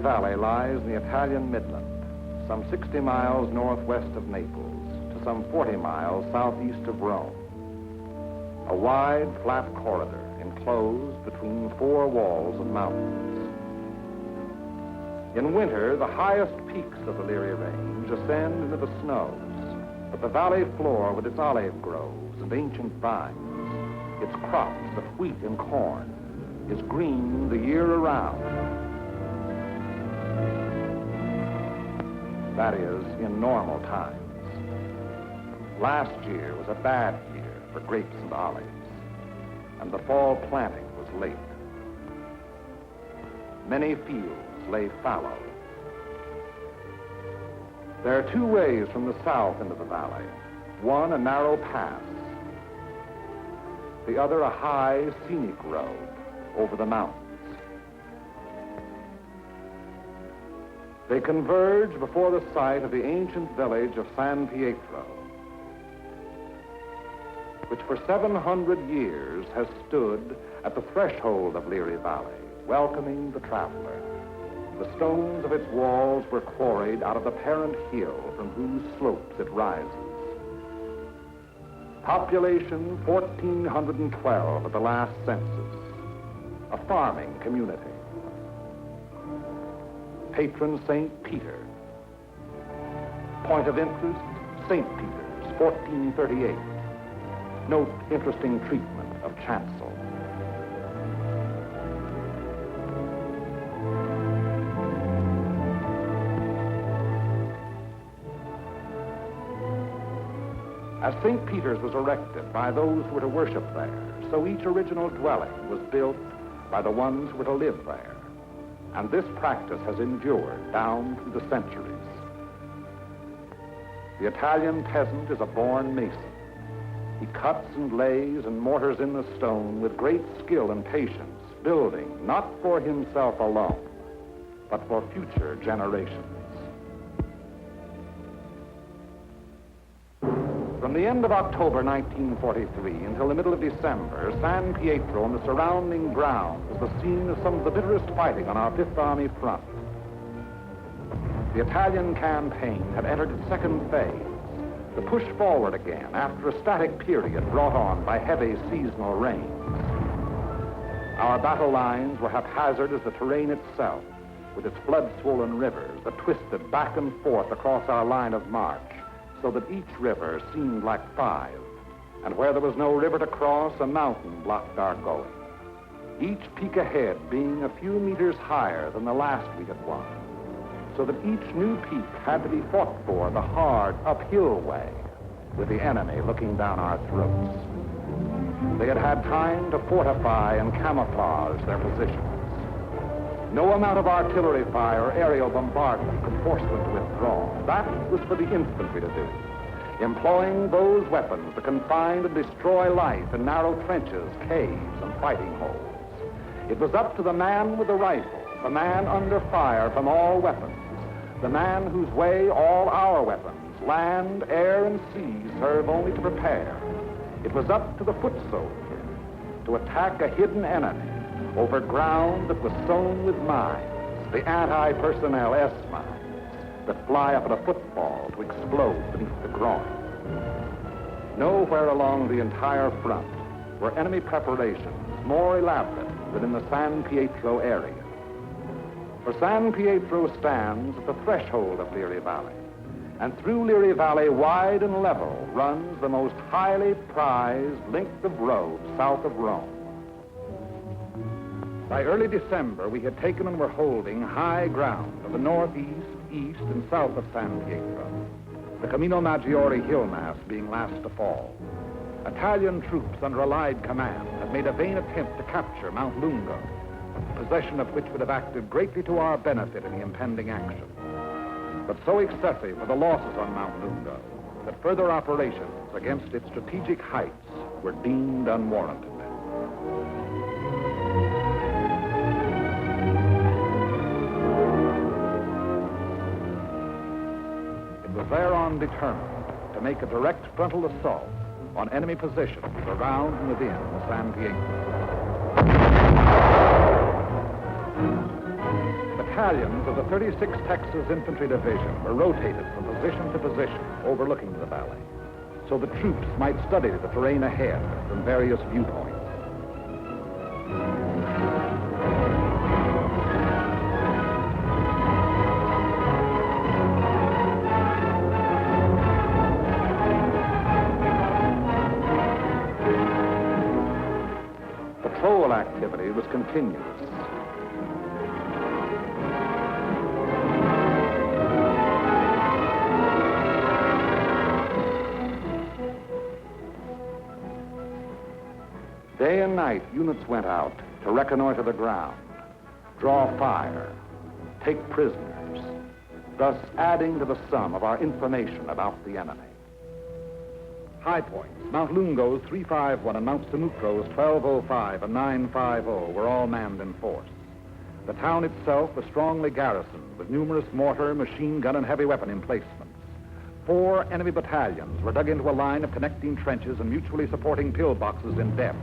Valley lies in the Italian Midland, some 60 miles northwest of Naples to some 40 miles southeast of Rome. A wide, flat corridor enclosed between four walls of mountains. In winter, the highest peaks of the Liri Range ascend into the snows, but the valley floor with its olive groves and ancient vines, its crops of wheat and corn, is green the year around. That is, in normal times. Last year was a bad year for grapes and olives, and the fall planting was late. Many fields lay fallow. There are two ways from the south into the valley. One, a narrow pass. The other, a high, scenic road over the mountains. They converge before the site of the ancient village of San Pietro, which for 700 years has stood at the threshold of Liri Valley, welcoming the traveler. The stones of its walls were quarried out of the parent hill from whose slopes it rises. Population 1,412 at the last census. A farming community. Patron St. Peter. Point of interest, St. Peter's, 1438. Note interesting treatment of chancel. As St. Peter's was erected by those who were to worship there, so each original dwelling was built by the ones who were to live there. And this practice has endured down through the centuries. The Italian peasant is a born mason. He cuts and lays and mortars in the stone with great skill and patience, building not for himself alone, but for future generations. From the end of October 1943 until the middle of December, San Pietro and the surrounding ground was the scene of some of the bitterest fighting on our Fifth Army front. The Italian campaign had entered its second phase, the push forward again after a static period brought on by heavy seasonal rains. Our battle lines were haphazard as the terrain itself, with its flood-swollen rivers that twisted back and forth across our line of march, so that each river seemed like five, and where there was no river to cross, a mountain blocked our going. Each peak ahead being a few meters higher than the last we had won, so that each new peak had to be fought for the hard uphill way, with the enemy looking down our throats. They had had time to fortify and camouflage their positions. No amount of artillery fire or aerial bombardment could force them to withdraw. That was for the infantry to do, employing those weapons to confine and destroy life in narrow trenches, caves, and fighting holes. It was up to the man with the rifle, the man under fire from all weapons, the man whose way all our weapons, land, air, and sea, serve only to prepare. It was up to the foot soldier to attack a hidden enemy over ground that was sown with mines, the anti-personnel S-mines that fly up at a football to explode beneath the groin. Nowhere along the entire front were enemy preparations more elaborate than in the San Pietro area. For San Pietro stands at the threshold of Liri Valley, and through Liri Valley, wide and level, runs the most highly prized length of road south of Rome. By early December, we had taken and were holding high ground of the northeast, east, and south of San Pietro, the Camino Maggiore hill mass being last to fall. Italian troops under Allied command had made a vain attempt to capture Mount Lungo, possession of which would have acted greatly to our benefit in the impending action. But so excessive were the losses on Mount Lungo that further operations against its strategic heights were deemed unwarranted. Thereon determined to make a direct frontal assault on enemy positions around and within San Pietro. battalions of the 36th Texas Infantry Division were rotated from position to position overlooking the valley, so the troops might study the terrain ahead from various viewpoints. Patrol activity was continuous. Day and night, units went out to reconnoiter the ground, draw fire, take prisoners, thus adding to the sum of our information about the enemy. High points, Mount Lungo's 351 and Mount Sammucro's 1205 and 950 were all manned in force. The town itself was strongly garrisoned with numerous mortar, machine gun, and heavy weapon emplacements. 4 enemy battalions were dug into a line of connecting trenches and mutually supporting pillboxes in depth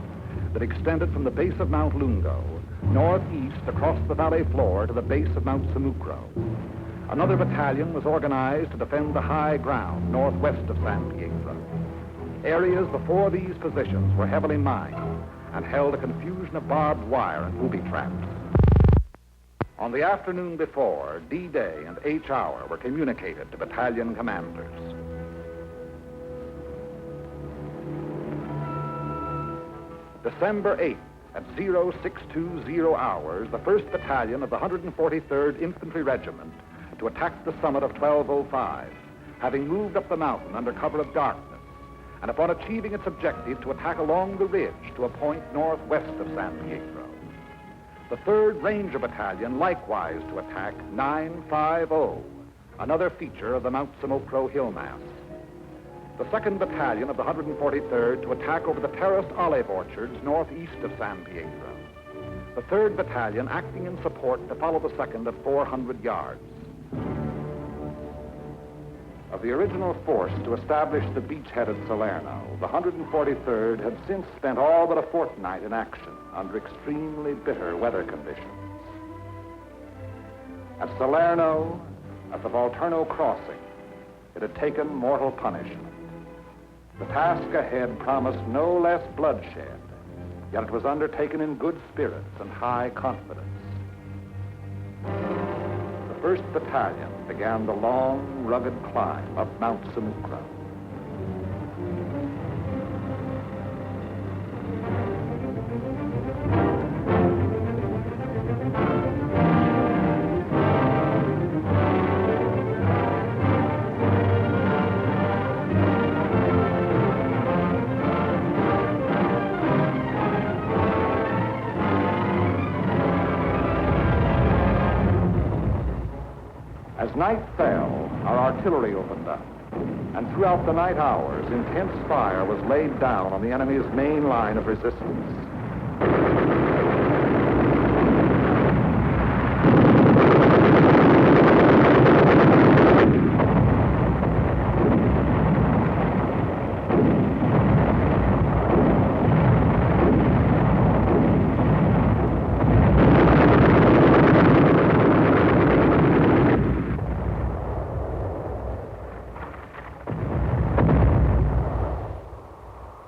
that extended from the base of Mount Lungo, northeast across the valley floor to the base of Mount Sammucro. Another battalion was organized to defend the high ground northwest of San Pietro. Areas before these positions were heavily mined and held a confusion of barbed wire and booby traps. On the afternoon before, D-Day and H-Hour were communicated to battalion commanders. December 8th, at 0620 hours, the 1st Battalion of the 143rd Infantry Regiment to attack the summit of 1205, having moved up the mountain under cover of darkness, and upon achieving its objective to attack along the ridge to a point northwest of San Pietro. The 3rd Ranger Battalion likewise to attack 950, another feature of the Mount Sammucro hill mass. The 2nd Battalion of the 143rd to attack over the terraced olive orchards northeast of San Pietro. The 3rd Battalion acting in support to follow the 2nd at 400 yards. Of the original force to establish the beachhead at Salerno, the 143rd had since spent all but a fortnight in action under extremely bitter weather conditions. At Salerno, at the Volturno crossing, it had taken mortal punishment. The task ahead promised no less bloodshed, yet it was undertaken in good spirits and high confidence. The 1st Battalion began the long, rugged climb up Mount Sammucro. As night fell, our artillery opened up, and throughout the night hours, intense fire was laid down on the enemy's main line of resistance.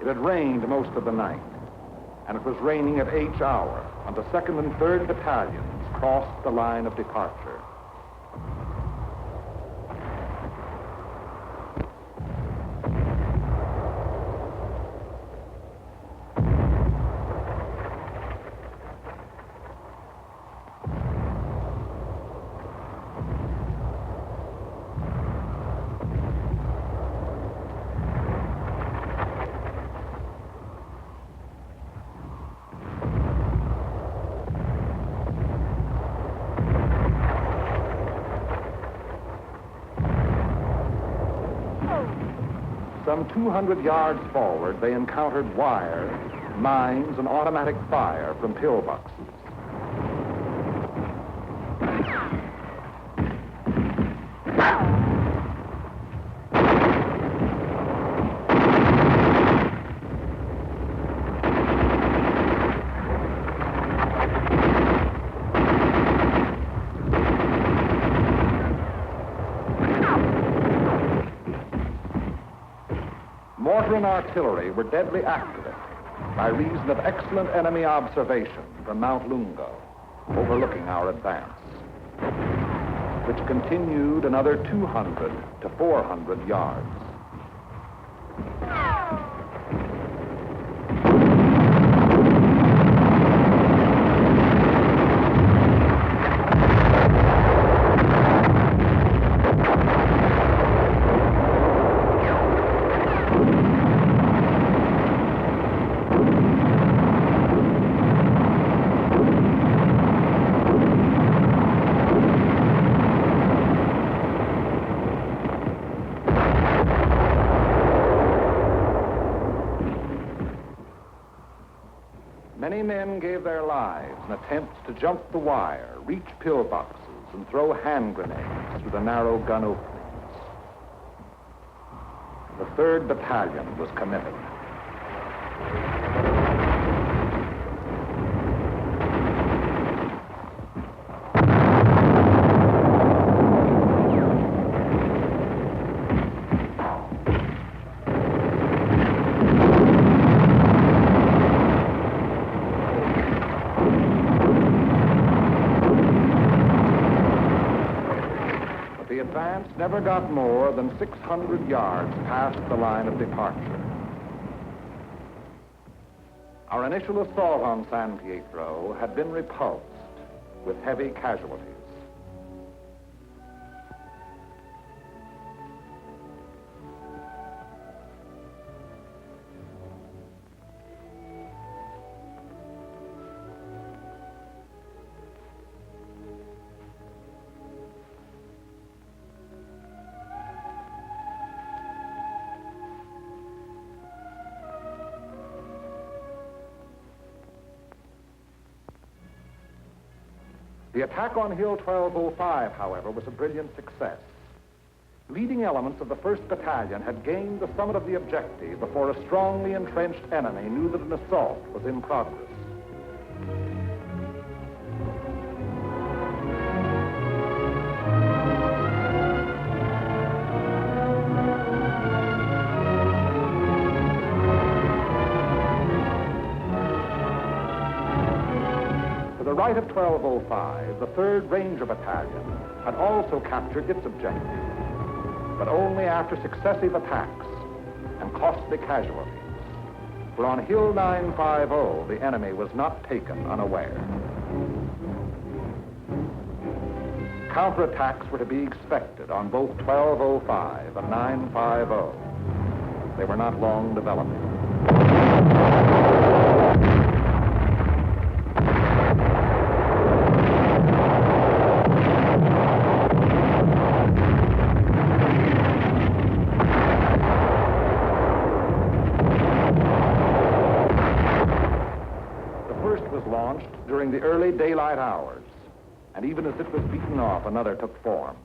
It had rained most of the night, and it was raining at H-Hour when the 2nd and 3rd Battalions crossed the line of departure. Some 200 yards forward, they encountered wire, mines, and automatic fire from pillboxes. mortar and artillery were deadly accurate by reason of excellent enemy observation from Mount Lungo, overlooking our advance, which continued another 200 to 400 yards. Many men gave their lives in attempts to jump the wire, reach pillboxes, and throw hand grenades through the narrow gun openings. The 3rd Battalion was committed. The advance never got more than 600 yards past the line of departure. Our initial assault on San Pietro had been repulsed with heavy casualties. The attack on Hill 1205, however, was a brilliant success. Leading elements of the 1st Battalion had gained the summit of the objective before a strongly entrenched enemy knew that an assault was in progress. To the right of 1205, the 3rd Ranger Battalion had also captured its objective, but only after successive attacks and costly casualties. For on Hill 950, the enemy was not taken unaware. Counterattacks were to be expected on both 1205 and 950. They were not long developing. Launched during the early daylight hours, and even as it was beaten off, another took form.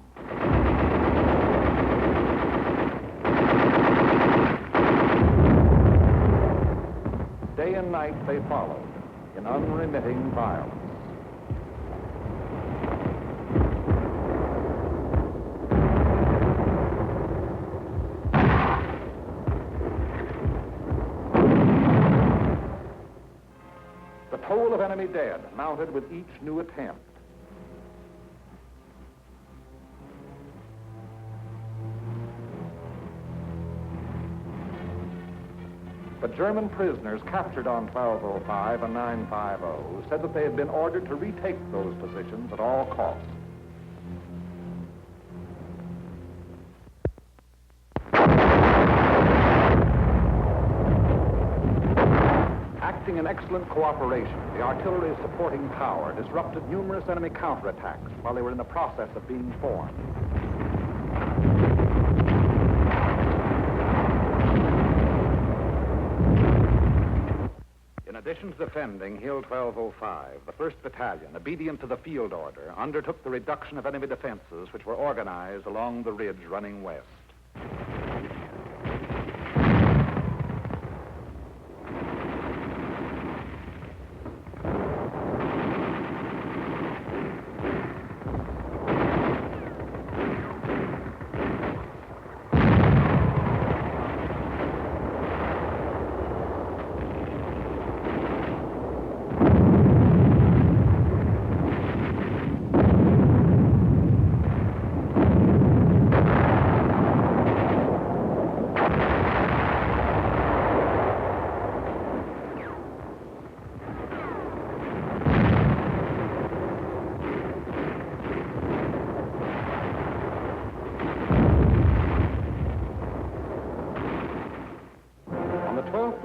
Day and night they followed in unremitting violence. The toll of enemy dead mounted with each new attempt. But German prisoners captured on 1205 and 950 said that they had been ordered to retake those positions at all costs. Acting in excellent cooperation, the artillery's supporting power disrupted numerous enemy counterattacks while they were in the process of being formed. In addition to defending Hill 1205, the 1st Battalion, obedient to the field order, undertook the reduction of enemy defenses which were organized along the ridge running west.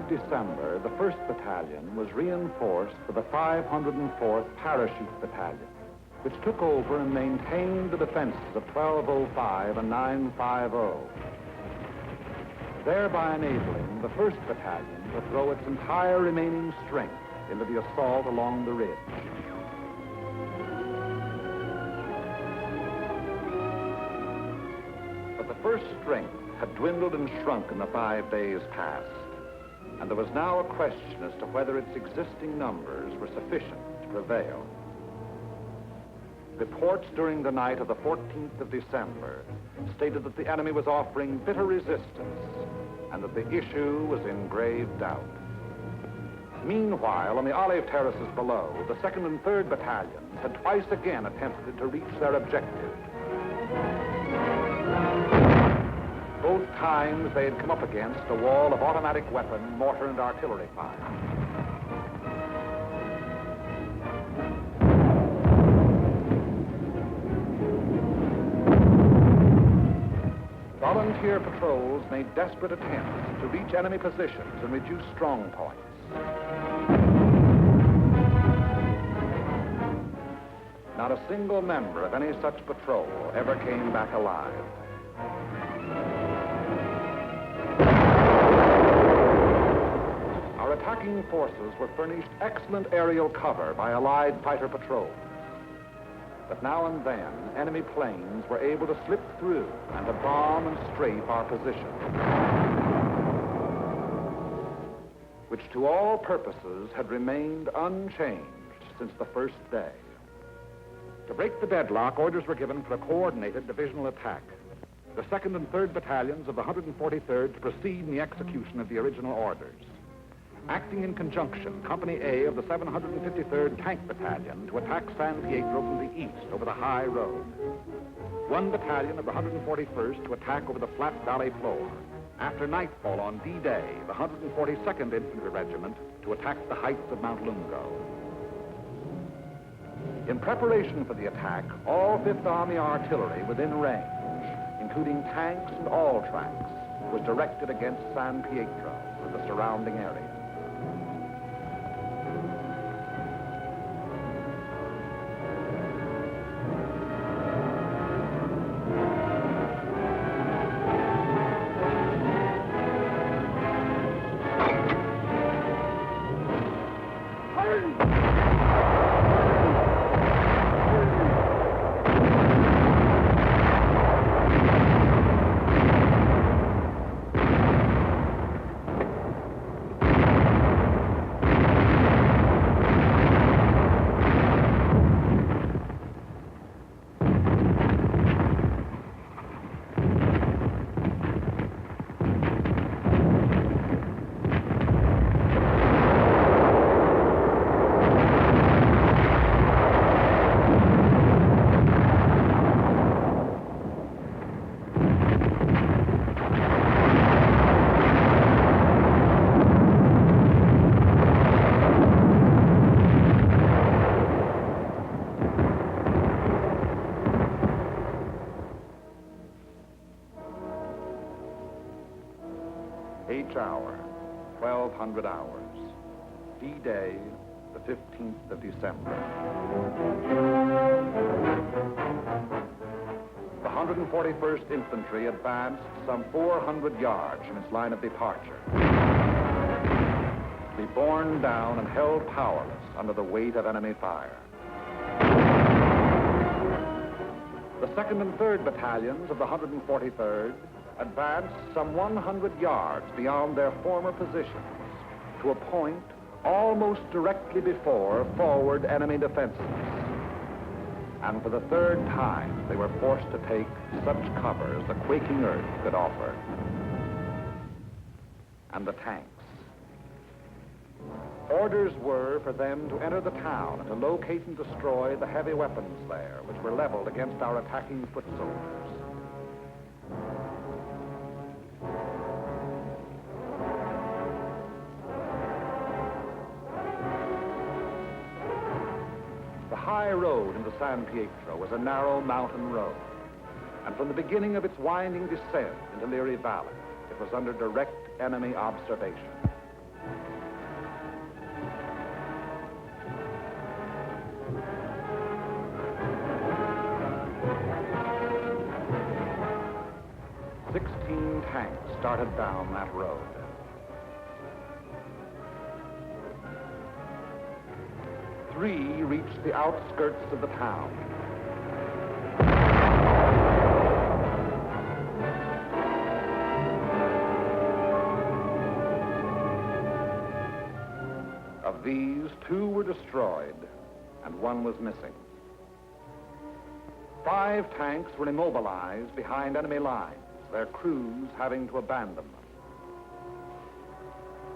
of December, the 1st Battalion was reinforced for the 504th Parachute Battalion, which took over and maintained the defenses of 1205 and 950, thereby enabling the 1st Battalion to throw its entire remaining strength into the assault along the ridge. But the first strength had dwindled and shrunk in the 5 days past, and there was now a question as to whether its existing numbers were sufficient to prevail. Reports during the night of the 14th of December stated that the enemy was offering bitter resistance and that the issue was in grave doubt. Meanwhile, on the olive terraces below, the 2nd and 3rd Battalions had twice again attempted to reach their objective. Both times they had come up against a wall of automatic weapon, mortar, and artillery fire. Volunteer patrols made desperate attempts to reach enemy positions and reduce strong points. Not a single member of any such patrol ever came back alive. Our attacking forces were furnished excellent aerial cover by Allied fighter patrols. But now and then, enemy planes were able to slip through and to bomb and strafe our position, which to all purposes had remained unchanged since the first day. To break the deadlock, orders were given for a coordinated divisional attack. The 2nd and 3rd Battalions of the 143rd to proceed in the execution of the original orders. Acting in conjunction, Company A of the 753rd Tank Battalion to attack San Pietro from the east over the high road. 1 battalion of the 141st to attack over the flat valley floor. After nightfall on D-Day, the 142nd Infantry Regiment to attack the heights of Mount Lungo. In preparation for the attack, all 5th Army artillery within range, including tanks and all tracks, was directed against San Pietro and the surrounding area. Hour, 1200 hours. D-Day, the 15th of December. The 141st Infantry advanced some 400 yards from its line of departure, to be borne down and held powerless under the weight of enemy fire. The 2nd and 3rd Battalions of the 143rd advanced some 100 yards beyond their former positions to a point almost directly before forward enemy defenses. And for the 3rd time, they were forced to take such cover as the quaking earth could offer. And the tanks. Orders were for them to enter the town and to locate and destroy the heavy weapons there, which were leveled against our attacking foot soldiers. The high road into San Pietro was a narrow mountain road, and from the beginning of its winding descent into Leary Valley, it was under direct enemy observation. tanks started down that road. Three reached the outskirts of the town. Of these, 2 were destroyed, and 1 was missing. 5 tanks were immobilized behind enemy lines, their crews having to abandon them.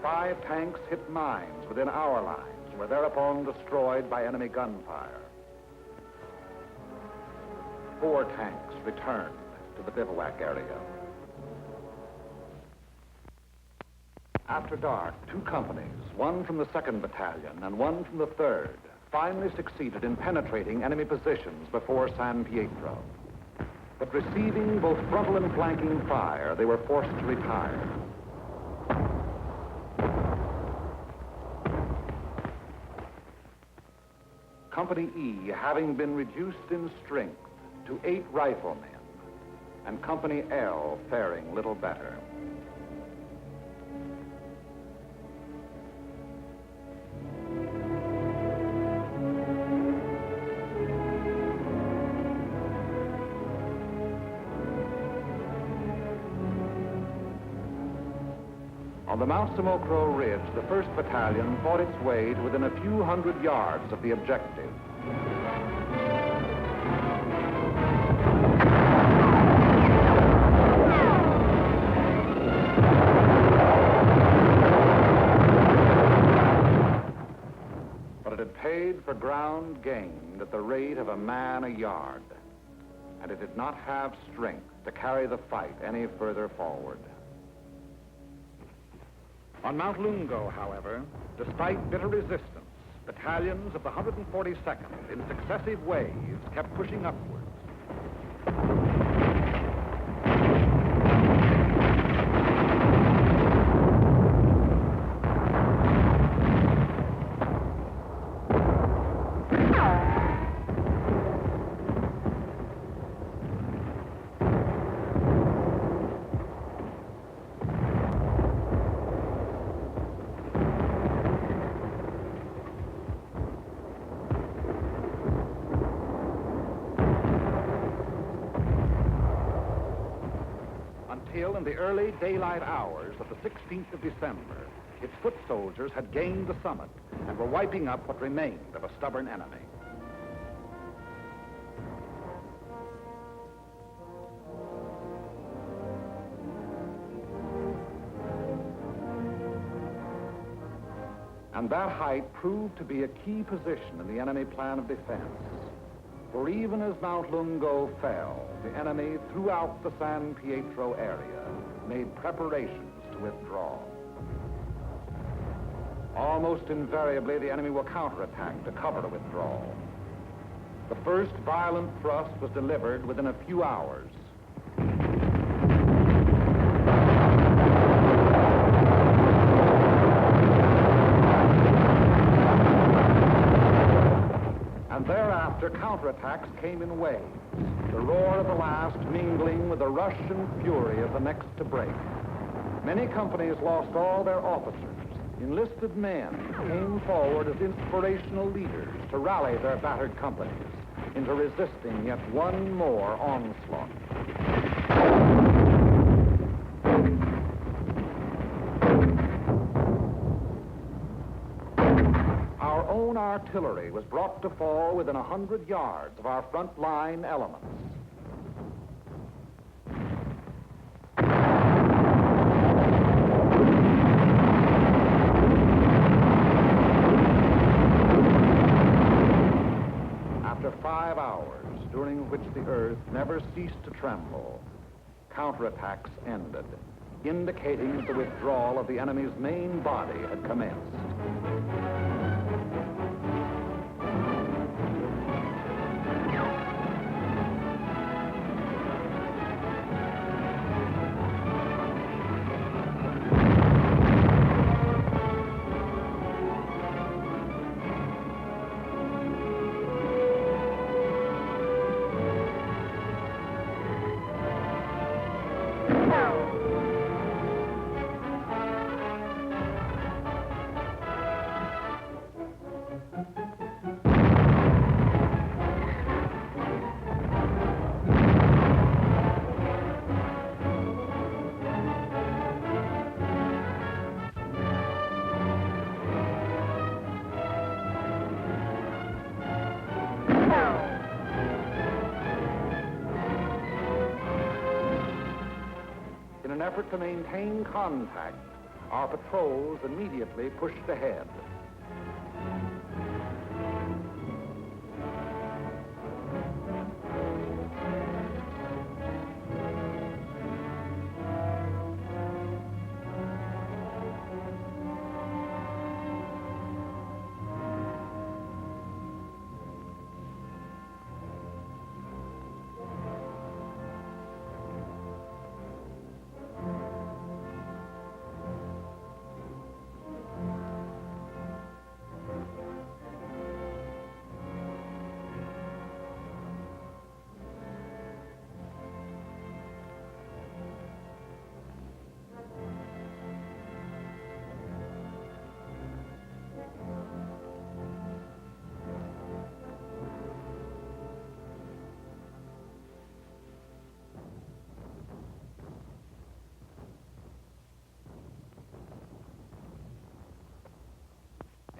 5 tanks hit mines within our lines, were thereupon destroyed by enemy gunfire. 4 tanks returned to the bivouac area. After dark, 2 companies, one from the 2nd Battalion and one from the 3rd, finally succeeded in penetrating enemy positions before San Pietro. But receiving both frontal and flanking fire, they were forced to retire. Company E having been reduced in strength to 8 riflemen, and Company L faring little better. On the Mount Samocro Ridge, the 1st Battalion fought its way to within a few hundred yards of the objective. But it had paid for ground gained at the rate of a man a yard, and it did not have strength to carry the fight any further forward. On Mount Lungo, however, despite bitter resistance, battalions of the 142nd in successive waves kept pushing upwards. Until in the early daylight hours of the 16th of December, its foot soldiers had gained the summit and were wiping up what remained of a stubborn enemy. And that height proved to be a key position in the enemy plan of defense. For even as Mount Lungo fell, the enemy throughout the San Pietro area made preparations to withdraw. Almost invariably, the enemy will counterattack to cover the withdrawal. The first violent thrust was delivered within a few hours. And thereafter, counterattacks came in waves, the roar of the last mingling with the rush and fury of the next to break. Many companies lost all their officers. Enlisted men came forward as inspirational leaders to rally their battered companies into resisting yet one more onslaught. Our own artillery was brought to fall within 100 yards of our front line elements. After 5 hours, during which the earth never ceased to tremble, counterattacks ended, indicating that the withdrawal of the enemy's main body had commenced. an effort to maintain contact, our patrols immediately pushed ahead.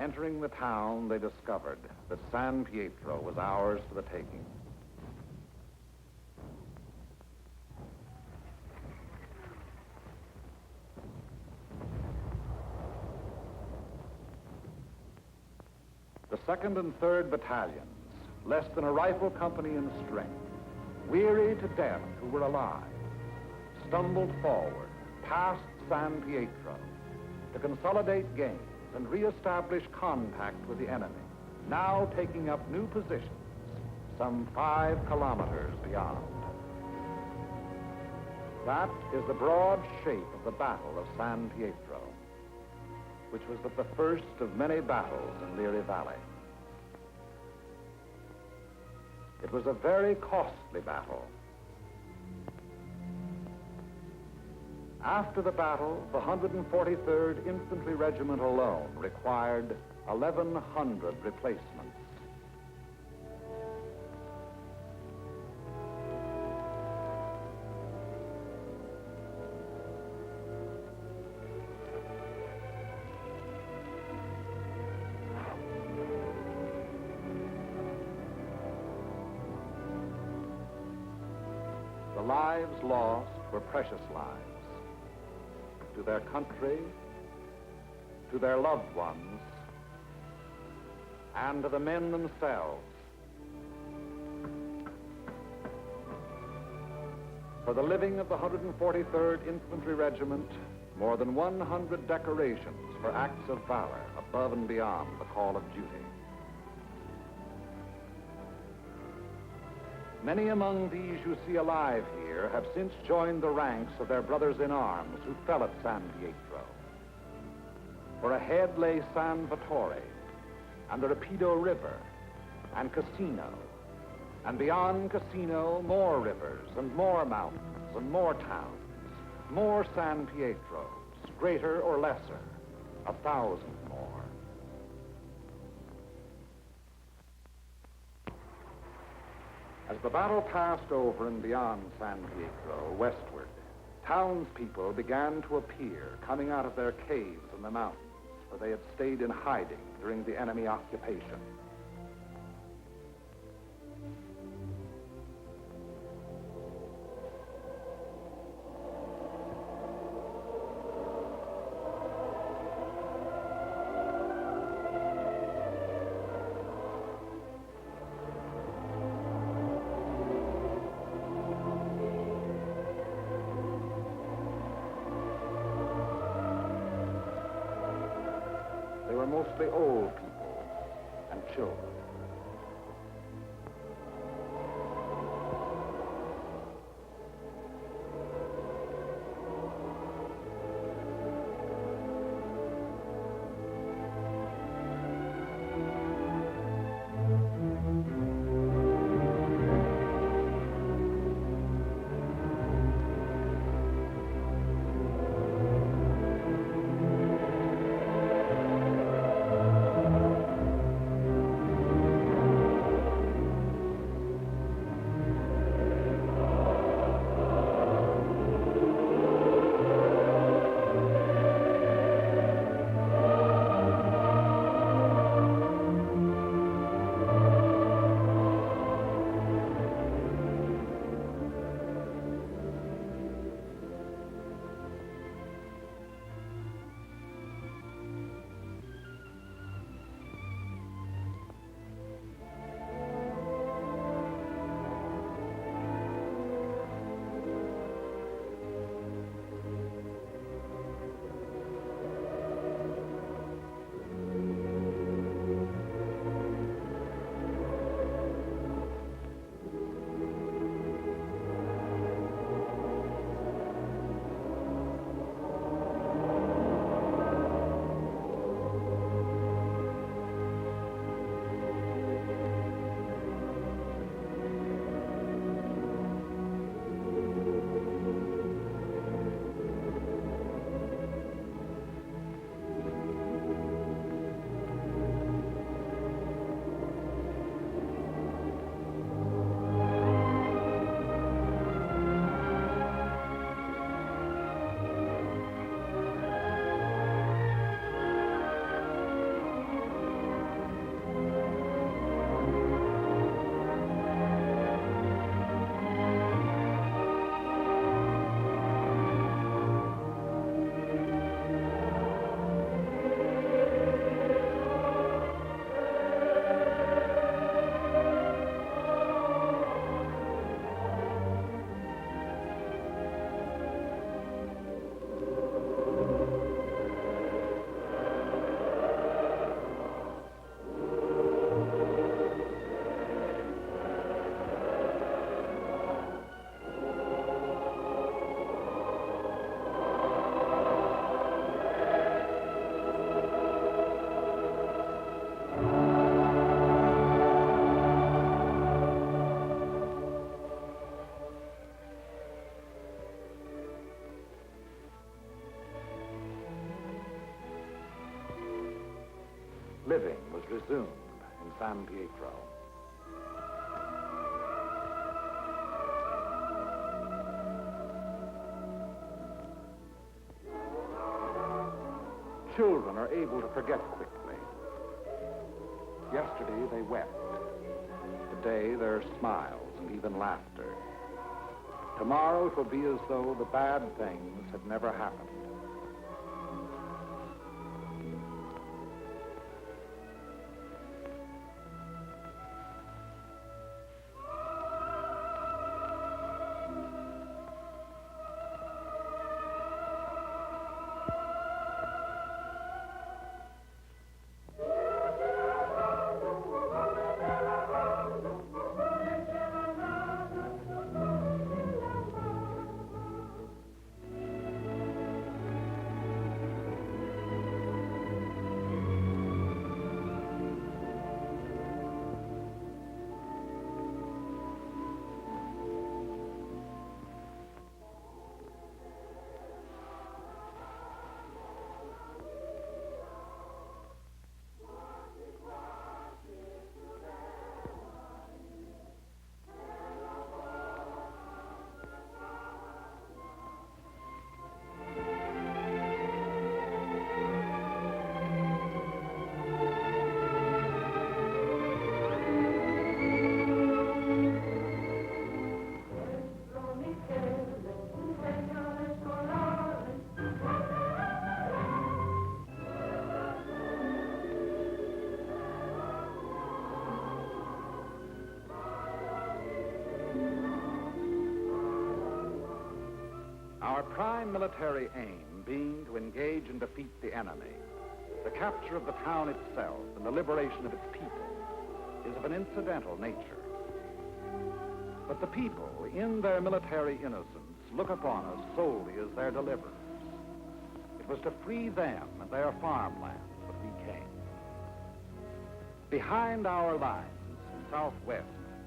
Entering the town, they discovered that San Pietro was ours for the taking. The 2nd and 3rd battalions, less than a rifle company in strength, weary to death who were alive, stumbled forward past San Pietro to consolidate gains and reestablish contact with the enemy, now taking up new positions some 5 kilometers beyond. That is the broad shape of the Battle of San Pietro, which was but the first of many battles in Liri Valley. It was a very costly battle. After the battle, the 143rd Infantry Regiment alone required 1,100 replacements. The lives lost were precious lives. To their country, to their loved ones, and to the men themselves. For the living of the 143rd Infantry Regiment, more than 100 decorations for acts of valor above and beyond the call of duty. Many among these you see alive here have since joined the ranks of their brothers in arms who fell at San Pietro. For ahead lay San Vittore and the Rapido River and Cassino, and beyond Cassino, more rivers and more mountains and more towns, more San Pietros, greater or lesser, 1,000 more. As the battle passed over and beyond San Pietro, westward, townspeople began to appear, coming out of their caves in the mountains, where they had stayed in hiding during the enemy occupation. They were mostly old people and children. Living was resumed in San Pietro. Children are able to forget quickly. Yesterday they wept. Today there are smiles and even laughter. Tomorrow it will be as though the bad things had never happened. Our prime military aim being to engage and defeat the enemy, the capture of the town itself and the liberation of its people is of an incidental nature. But the people, in their military innocence, look upon us solely as their deliverers. It was to free them and their farmlands that we came. Behind our lines, southwest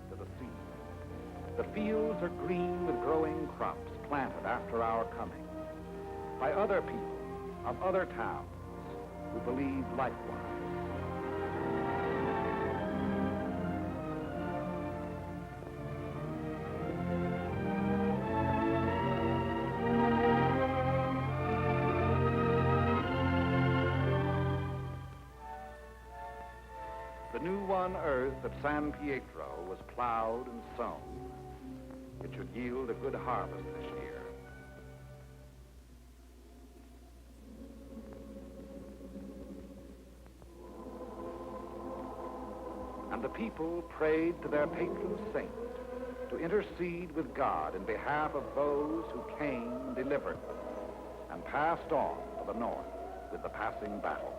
to the sea, the fields are green with growing crops planted after our coming by other people of other towns who believe likewise. The new won earth at San Pietro was plowed and sown. It should yield a good harvest this year. And the people prayed to their patron saint to intercede with God in behalf of those who came and delivered them and passed on to the north with the passing battle.